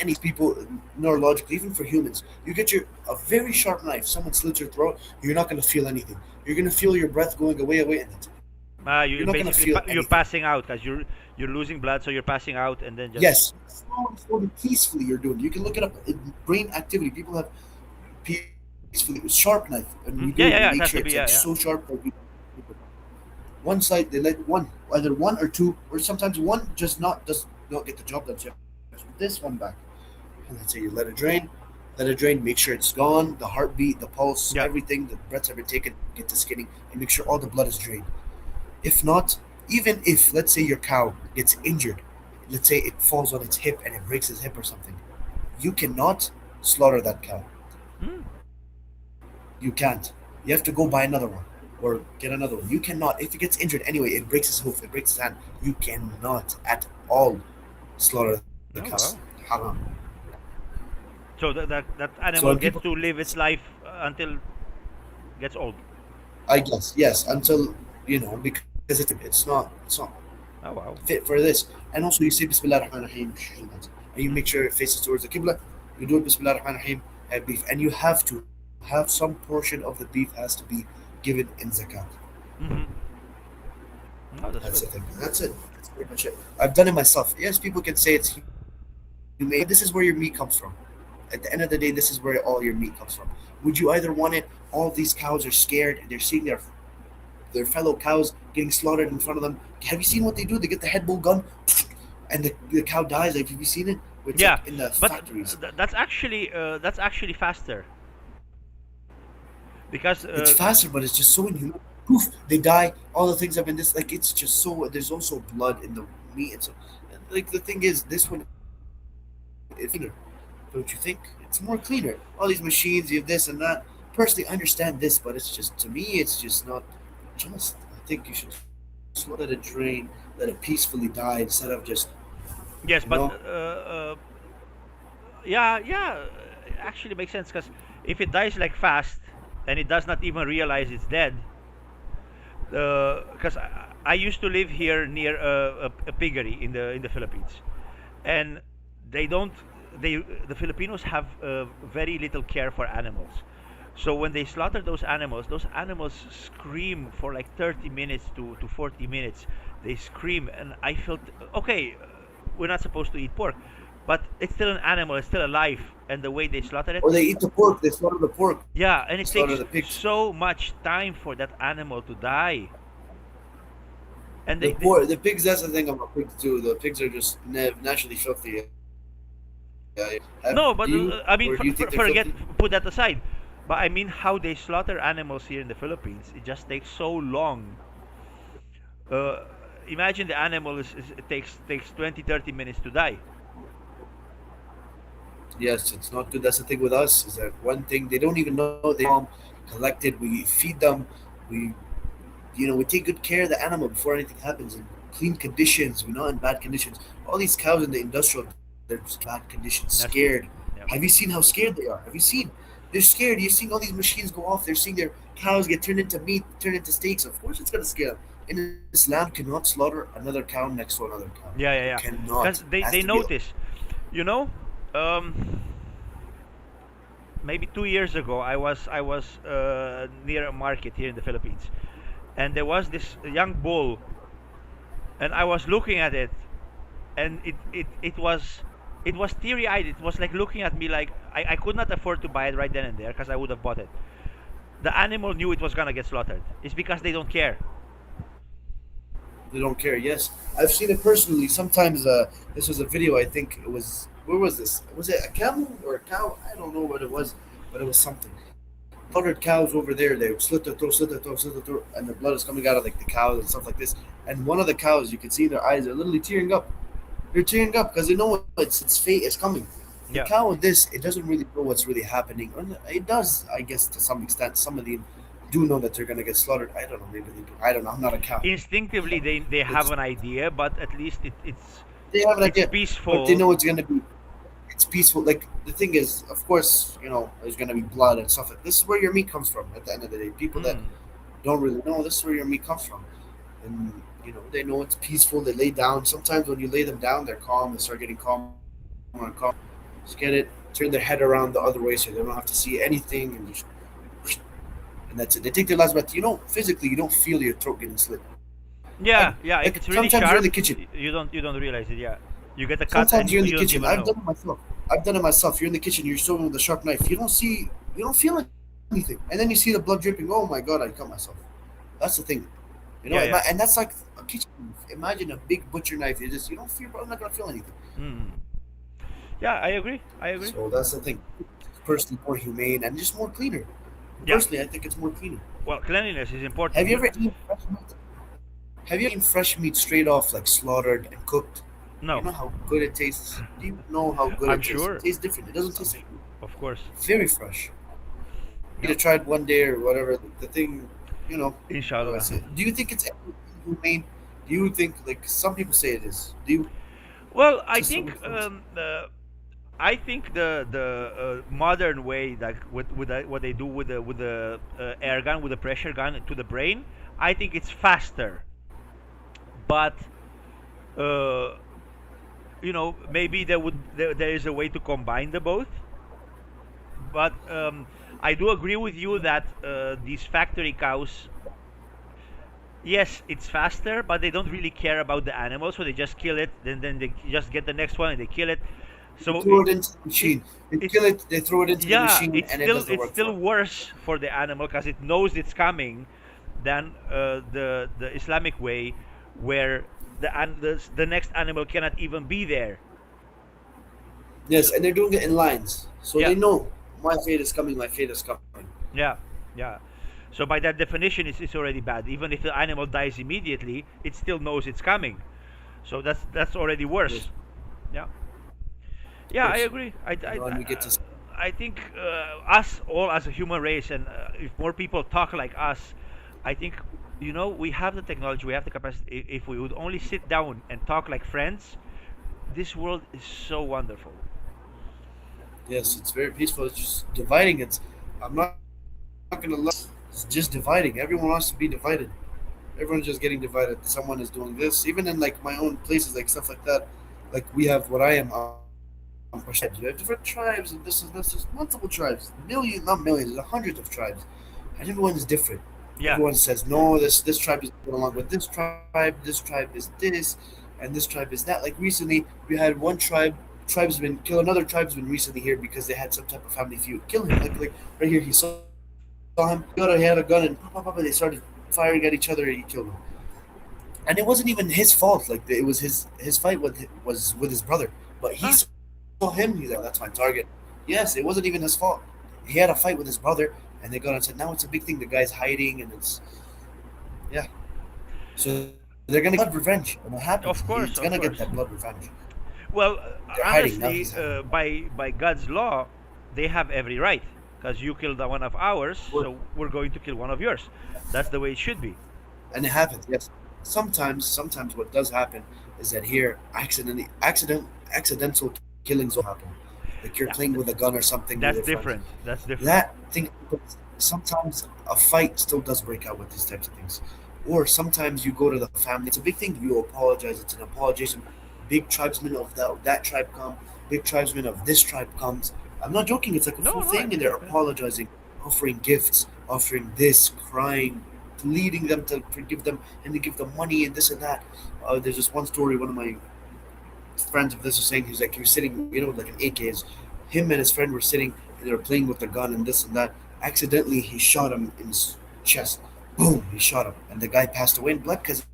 any people neurologically, even for humans. You get a very sharp knife, someone slits your throat, you're not going to feel anything. You're going to feel your breath going away, and that's it. You're not going to
You
feel
basically
anything.
you're passing out because you're losing blood, so you're passing out, and then just
Yes, slowly, peacefully you're doing it. You can look it up. Brain activity. People have peacefully sharp knife, and you do it. You make
yeah,
sure
yeah, yeah.
it's
It has
like
to be,
so
yeah, yeah.
sharp that one side they let one, either one or two, or sometimes one just not does not get the job done. So you have to put this one back, and that's it. You let it drain. Let it drain. Make sure it's gone. The heartbeat, the pulse,
Yeah.
everything. The breaths have been taken. Get the skinning, and make sure all the blood is drained. If not, even if, let's say, your cow gets injured, let's say it falls on its hip and it breaks its hip or something, you cannot slaughter that cow.
Hmm.
You can't. You have to go buy another one or get another one. You cannot. If it gets injured anyway, it breaks his hoof, it breaks his hand, you cannot at all slaughter the cow.
Oh
It's
wow.
haram.
So that
So when
animal
people,
gets to live its life until gets old.
I guess, yes, until, because it's not
Oh wow.
fit for this. And also, you say Bismillah ar-Rahman ar-Rahim, and you make sure it faces towards the Qibla. You do it Bismillah ar-Rahman ar-Rahim, have beef. And you have to have some portion of the beef has to be given in zakat.
Mm-hmm. Oh, that's
That's the
good.
thing. That's it. That's pretty much it. I've done it myself. Yes, people can say it's humane, but this is where your meat comes from. At the end of the day, this is where all your meat comes from. Would you either want it? All these cows are scared. They're seeing their fellow cows getting slaughtered in front of them. Have you seen what they do? They get the head bull gun, and the cow dies. Like, have you seen it? It's
Yeah,
like in the
but
factories.
that's actually faster
It's
because
faster, but it's just so inhuman. Poof, they die. All the things have been this. Like, it's just so. There's also blood in the meat, and so. Like, the thing is, this one is cleaner, don't you think? It's more cleaner. All these machines, you have this and that. Personally, I understand this, but it's just, to me, it's just not just. I think you should let it drain, let it peacefully die instead of just, you
yes,
know.
but yeah, yeah, actually makes sense because if it dies like fast and it does not even realize it's dead, because I used to live here near a piggery in the Philippines, and they don't they the Filipinos have very little care for animals. So when they slaughter those animals scream for like 30 minutes to 40 minutes. They scream, and I felt okay. We're not supposed to eat pork, but it's still an animal. It's still alive, and the way they slaughter it,
Or they eat the pork, they slaughter the pork,
yeah, and
they
it
slaughter
takes
the pigs.
so much time for that animal to die. And
The pigs, that's the thing about pigs too. The pigs are just naturally filthy. Do you?
no,
Or
but
do you think
I
they're
mean,
filthy?
forget, put that aside. But I mean, how they slaughter animals here in the Philippines, it just takes so long. Uh, Imagine the animal it takes 20-30 minutes to die.
Yes, it's not good. That's the thing with us, is that one thing they don't even know they calm. collected. We feed them. We we take good care of the animal before anything happens in clean conditions. We're not in bad conditions. All these cows in the industrial, they're just bad conditions,
That's
scared.
true. Yeah.
Have you seen how scared they are? Have you seen? They're scared. You're seeing all these machines go off. They're seeing their cows get turned into meat, turned into steaks. Of course, it's gonna scare them. In Islam, cannot slaughter another cow next to another cow.
Yeah,
You
yeah, yeah.
cannot.
Because
It has
they
to be.
notice, you know, um, maybe 2 years ago, I was near a market here in the Philippines, and there was this young bull, and I was looking at it, and it was teary eyed. It was like looking at me like I could not afford to buy it right then and there because I would have bought it. The animal knew it was gonna get slaughtered. It's because they don't care.
They don't care. Yes, I've seen it personally. Sometimes this was a video. I think it was. Where was this? Was it a camel or a cow? I don't know what it was, but it was something. Slaughtered cows over there. They would slit their throat, slit their throat, slit their throat, and the blood is coming out of like the cows and stuff like this. And one of the cows, you can see their eyes are literally tearing up. They're tearing up because they know its fate is coming. The
Yeah.
cow with this, it doesn't really know what's really happening. Or it does, I guess, to some extent. Some of them do know that they're gonna get slaughtered. I don't know. Maybe they do. I don't know. I'm not a cow.
Instinctively, they have
It's
an idea, but at least it's
they have an
it's
idea, but they
peaceful.
know it's gonna be. It's peaceful. Like the thing is, of course, there's gonna be blood and stuff. This is where your meat comes from. At the end of the day, people that
Mm.
don't really know, this is where your meat comes from, and they know it's peaceful. They lay down. Sometimes when you lay them down, they're calm. They start getting calmer and calmer. Just get it. Turn their head around the other way so they don't have to see anything, and just and that's it. They take their last breath. Physically, you don't feel your throat getting slit.
Yeah,
Like
yeah. If it's really
sometimes you're in the
sharp,
kitchen.
you don't realize it. Yeah, you get a cut
Sometimes
and
you're in the
you don't
kitchen.
even
I've
know.
done it myself. You're in the kitchen. You're sewing with a sharp knife. You don't feel anything, and then you see the blood dripping. Oh my god! I cut myself. That's the thing.
Yeah, yeah.
And that's like a kitchen knife. Imagine a big butcher knife. You don't feel. I'm not gonna feel anything.
Mm. Yeah, I agree. I agree.
So that's the thing. Personally, more humane and just more cleaner.
Yeah.
Personally, I think it's more cleaner.
Well, cleanliness is
Have
important.
you ever eaten fresh meat? Have you ever eaten fresh meat straight off, like slaughtered and cooked? You
No,
know how good it tastes. Do you know how good
I'm
it tastes? It
sure.
tastes different. It doesn't
I'm
taste like
sure. Of course.
very fresh. You
Yeah.
have tried one day or whatever. The thing, how do I
Inshallah.
say it? Do you think it's humane? Do you think like some people say it is? Do you
Well, I
to some
think
extent?
I think the modern way, like what they do with the air gun, with the pressure gun to the brain, I think it's faster. But uh, maybe there is a way to combine the both. But I do agree with you that these factory cows, yes, it's faster, but they don't really care about the animal, so they just kill it. Then they just get the next one and they kill it.
They
So
throw it into the
it
machine. They kill
it's
it. They throw it into the
yeah,
machine,
it's
and it
still
does the
it's
work for
still
them.
worse for the animal because it knows it's coming than the Islamic way, where the next animal cannot even be there.
Yes,
So
and they're doing it in lines, so
yeah,
they know my fate is coming. My fate is coming.
yeah, yeah. So by that definition, it's already bad. Even if the animal dies immediately, it still knows it's coming. So that's already
Yes,
worse. Yeah,
of
yeah, I
course.
agree.
And we get to.
I think us all as a human race, and if more people talk like us, I think we have the technology, we have the capacity. If we would only sit down and talk like friends, this world is so wonderful.
Yes, it's very peaceful. It's just dividing. I'm not gonna lie. It's just dividing. Everyone wants to be divided. Everyone's just getting divided. Someone is doing this. Even in like my own places, like stuff like that. Like we have what I am. Pashtuns. We have different tribes, and this is this. There's multiple tribes, millions, not millions. There's hundreds of tribes, and everyone is different. Everyone
Yeah,
says no. This tribe is going along with this tribe. This tribe is this, and this tribe is that. Like recently, we had one tribesman kill another tribesman recently here because they had some type of family feud. Kill him, like right here. He saw him. He had a gun and they started firing at each other. And he killed him. And it wasn't even his fault. Like it was his fight was with his brother. But he saw
huh?
him. He's like, oh, that's my target. Yes, it wasn't even his fault. He had a fight with his brother, and they got and said, now it's a big thing. The guy's hiding, and yeah. So they're gonna get blood revenge, and what happens?
Of
It's
course,
gonna
of
get that
course.
blood revenge.
Well,
They're hiding now. He's
honestly,
hiding.
by God's law, they have every right. because you killed one of ours,
Or-
so we're going to kill one of yours. That's the way it should be.
and it happens. Yes, sometimes what does happen is that here accidental killings will happen. Like you're
Yeah,
playing with a gun or something with
that's
your friends.
different. That's different.
That thing, sometimes a fight still does break out with these types of things. Or sometimes you go to the family. It's a big thing. You apologize. It's an apologization. Big tribesmen of that tribe come. Big tribesmen of this tribe comes. I'm not joking. It's like a
No,
full
no, I
thing, and they're
believe it.
apologizing, offering gifts, offering this, crying, leading them to forgive them, and they give them money and this and that. There's this one story. One of my friends of this was saying he was sitting, like an AK is. Him and his friend were sitting and they were playing with the gun and this and that. Accidentally, he shot him in his chest. Boom! He shot him, and the guy passed away in blood because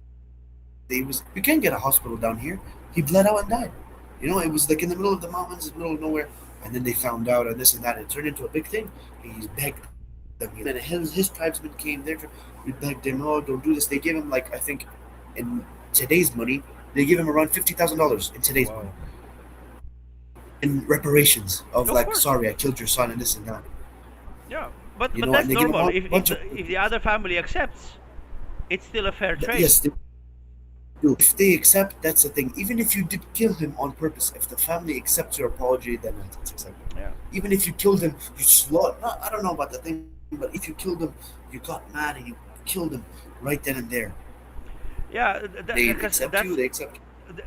he was. You can't get a hospital down here. He bled out and died. It was like in the middle of the mountains, in the middle of nowhere. And then they found out and this and that. It turned into a big thing. He's begged them. And his tribesmen came there. We begged him, oh, don't do this. They gave him like I think, in today's money, they give him around $50,000 in today's money
Wow.
in reparations of
Of
like,
course.
sorry, I killed your son and this and that.
Yeah, but
And
that's
they give him
normal.
a
If
bunch of
the other family accepts, it's still a fair trade.
yes, they do. If they accept, that's the thing. Even if you did kill him on purpose, if the family accepts your apology, then it's acceptable.
Yeah.
Even if you killed him, you slaughtered. I don't know about the thing, but if you killed him, you got mad and you killed him right then and there.
Yeah,
They
because
accept you. They accept.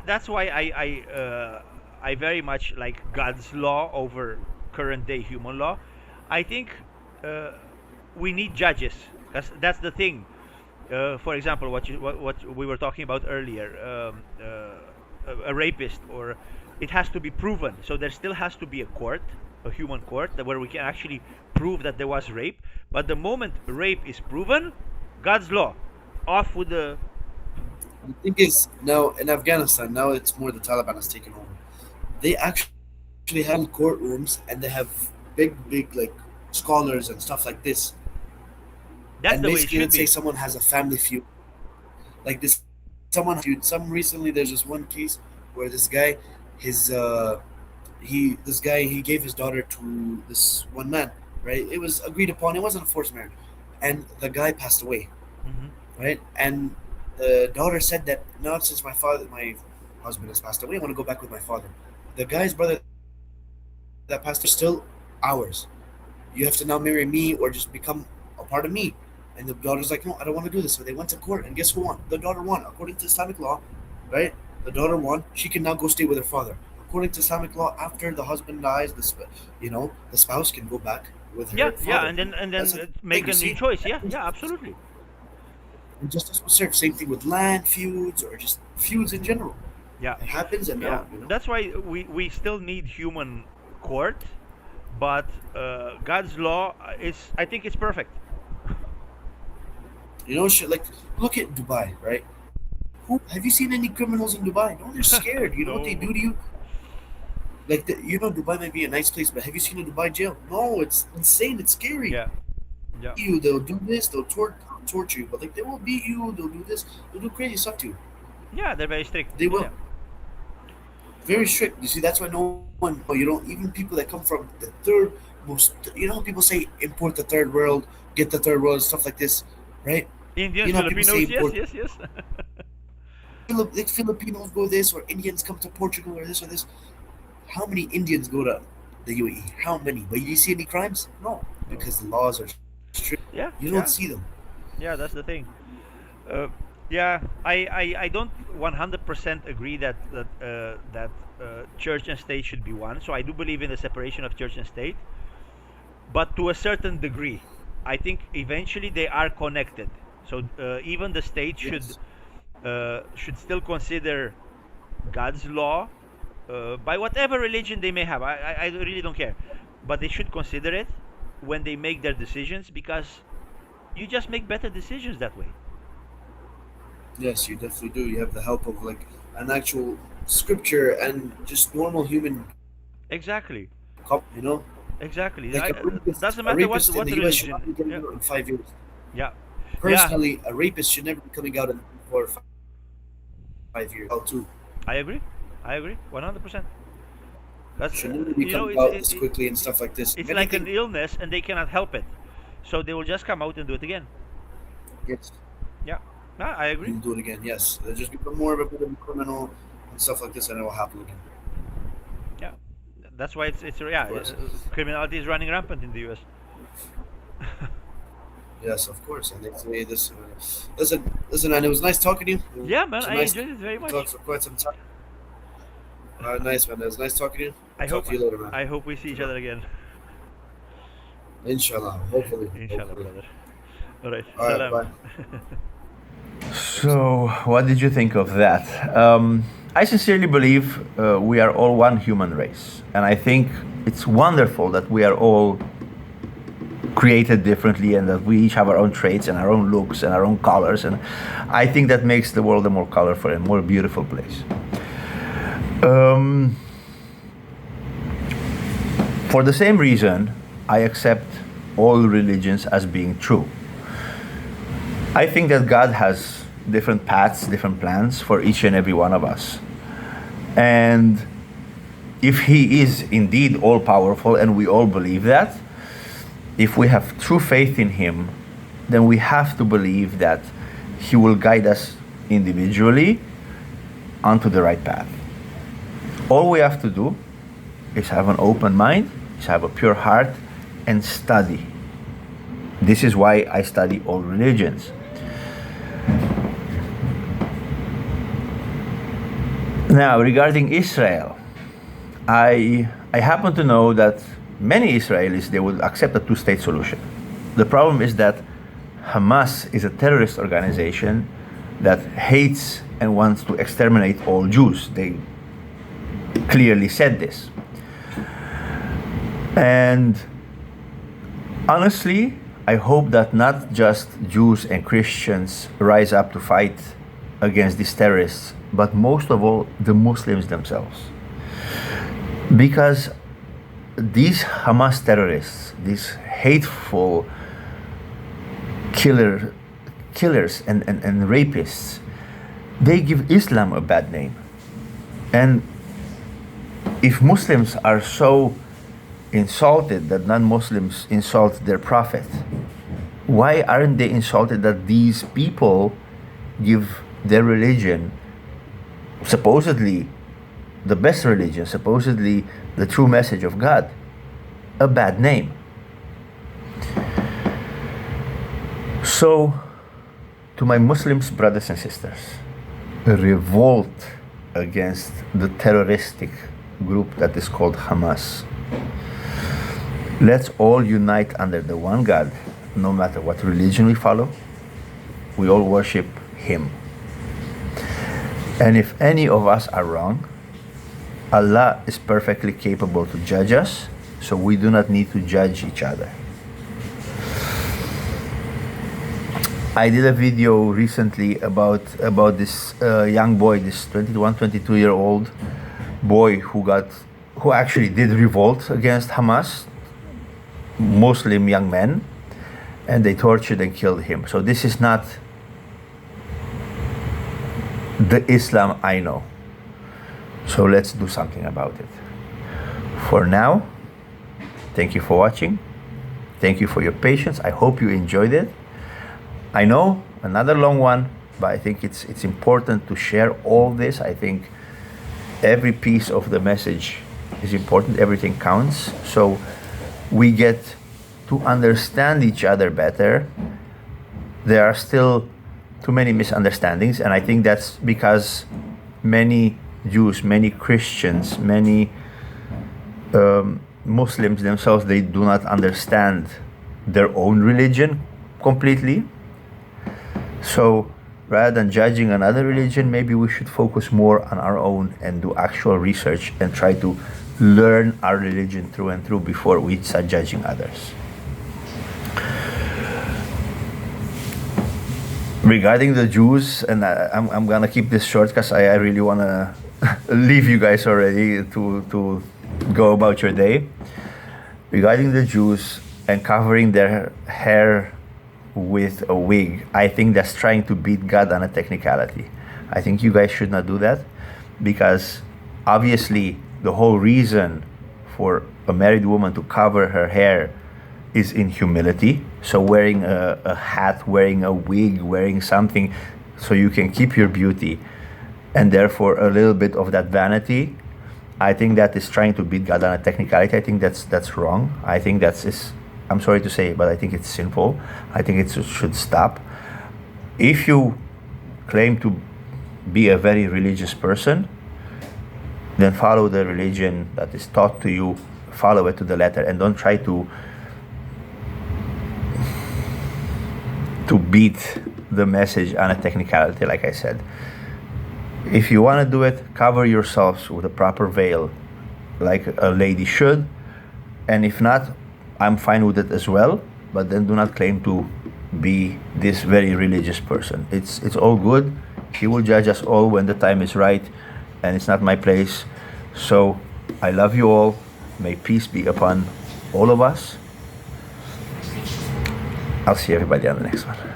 that's why I very much like God's law over current day human law. I think uh, we need judges, because that's the thing. For example, what we were talking about earlier, a rapist, or it has to be proven. So there still has to be a court, a human court, where we can actually prove that there was rape. But the moment rape is proven, God's law, off with the.
The thing is, now in Afghanistan, now it's more the Taliban has taken over. They actually have courtrooms and they have big like scholars and stuff like this.
That's
And
the way it
basically,
should
let's say
be.
someone has a family feud like this. Someone feud. Some recently, there's this one case where this guy, his this guy, he gave his daughter to this one man. Right? It was agreed upon. It wasn't a forced marriage, and the guy passed away.
Hmm.
Right? And the daughter said that now since my husband has passed away, I want to go back with my father. The guy's brother that passed away is still ours. You have to now marry me or just become a part of me. And the daughter's like, no, I don't want to do this. So they went to court, and guess who won? The daughter won. According to Islamic law, right? The daughter won. She can now go stay with her father. According to Islamic law, after the husband dies, the spouse can go back with
Yeah,
her
yeah,
father.
and
That's
then
the
make
thing, you
a new
see?
choice. Yeah, yeah, absolutely.
And justice will serve. Same thing with land feuds or just feuds in general.
Yeah,
It happens, and
yeah.
now.
That's why we still need human court, but God's law is, I think it's perfect.
Shit, like, look at Dubai, right? Have you seen any criminals in Dubai? No, they're scared. You know what they
No.
do to you? Like, Dubai might be a nice place, but have you seen a Dubai jail? No, it's insane. It's scary.
Yeah, yeah,
They'll do this. They'll torture you, but like they will beat you. They'll do this. They'll do crazy stuff to you.
yeah. They're very strict.
They
Yeah,
will. Very strict. You see, that's why no one. You don't even people that come from the third most. How people say import the third world, get the third world, stuff like this, right?
Indians,
How people say
Filipinos. Yes,
import.
yes, yes.
Like Filipinos go this, or Indians come to Portugal, or this or this. How many Indians go to the UAE? How many? But you see any crimes? No,
No.
because the laws are strict.
Yeah,
You don't
yeah,
see them.
yeah. That's the thing. Uh, yeah, I don't 100% agree that church and state should be one. So I do believe in the separation of church and state, but to a certain degree. I think eventually they are connected. So even the state
Yes.
should still consider God's law, by whatever religion they may have. I really don't care, but they should consider it when they make their decisions, because you just make better decisions that way.
Yes, you definitely do. You have the help of like an actual scripture and just normal human,
Exactly,
you know.
exactly.
Like
Doesn't
a
matter what
rapist in
what
the U.S. should not
religion.
be getting
Yeah,
out in 5 years.
yeah, yeah.
Personally, a rapist should never be coming out in 4 or 5 years. Oh, too.
I agree. I agree. 100%. That's
should literally
you know,
come out this quickly and stuff like this.
it's like an
Everything
illness, and they cannot help it, so they will just come out and do it again.
gets
Yeah, no, I agree.
he'll do it again. Yes, they'll just become more of a bit of a criminal and stuff like this, and it will happen again.
Yeah, that's why it's
Of
yeah,
course.
criminality is running rampant in the U.S.
Yes, of course. And they say this. Listen, man. It was nice talking to you.
Yeah,
It
man,
was
I
nice
enjoyed it very
to
much.
talk for quite some time. Nice, man. It was nice talking to you.
I
I'll talk
hope
to you later, man.
I hope we see each other again.
Inshallah. Hopefully.
Inshallah,
Hopefully.
brother. All right,
All right.
salam.
Bye.
So, what did you think of that? I sincerely believe we are all one human race. And I think it's wonderful that we are all created differently and that we each have our own traits and our own looks and our own colors. And I think that makes the world a more colorful and more beautiful place. For the same reason, I accept all religions as being true. I think that God has different paths, different plans for each and every one of us. And if He is indeed all powerful, and we all believe that, if we have true faith in Him, then we have to believe that He will guide us individually onto the right path. All we have to do is have an open mind, is have a pure heart, and study. This is why I study all religions. Now, regarding Israel, I happen to know that many Israelis, they would accept a two-state solution. The problem is that Hamas is a terrorist organization that hates and wants to exterminate all Jews. They clearly said this. And honestly, I hope that not just Jews and Christians rise up to fight against these terrorists, but most of all, the Muslims themselves. Because these Hamas terrorists, these hateful killers and rapists, they give Islam a bad name. And if Muslims are so insulted that non-Muslims insult their prophet, why aren't they insulted that these people give their religion, supposedly the best religion, supposedly the true message of God, a bad name? So, to my Muslims brothers and sisters, revolt against the terroristic group that is called Hamas. Let's all unite under the one God, no matter what religion we follow. We all worship Him. And if any of us are wrong, Allah is perfectly capable to judge us, so we do not need to judge each other. I did a video recently about this young boy, this 21, 22-year-old boy who actually did revolt against Hamas, Muslim young men, and they tortured and killed him. So this is not the Islam I know. So let's do something about it. For now, thank you for watching. Thank you for your patience. I hope you enjoyed it. I know, another long one, but I think it's important to share all this. I think every piece of the message is important. Everything counts. So we get to understand each other better. There are still too many misunderstandings, and I think that's because many Jews, many Christians, many Muslims themselves, they do not understand their own religion completely. So rather than judging another religion, maybe we should focus more on our own and do actual research and try to learn our religion through and through before we start judging others. Regarding the Jews, and I'm gonna keep this short because I really wanna leave you guys already to go about your day. Regarding the Jews and covering their hair with a wig, I think that's trying to beat God on a technicality. I think you guys should not do that, because obviously the whole reason for a married woman to cover her hair is in humility. So wearing a hat, wearing a wig, wearing something so you can keep your beauty, and therefore a little bit of that vanity, I think that is trying to beat God on a technicality. I think that's wrong. I think I'm sorry to say, but I think it's sinful. I think it should stop. If you claim to be a very religious person, then follow the religion that is taught to you, follow it to the letter, and don't try to beat the message on a technicality, like I said. If you want to do it, cover yourselves with a proper veil, like a lady should. And if not, I'm fine with it as well. But then do not claim to be this very religious person. It's all good. He will judge us all when the time is right, and it's not my place. So I love you all. May peace be upon all of us. I'll see everybody on the next one.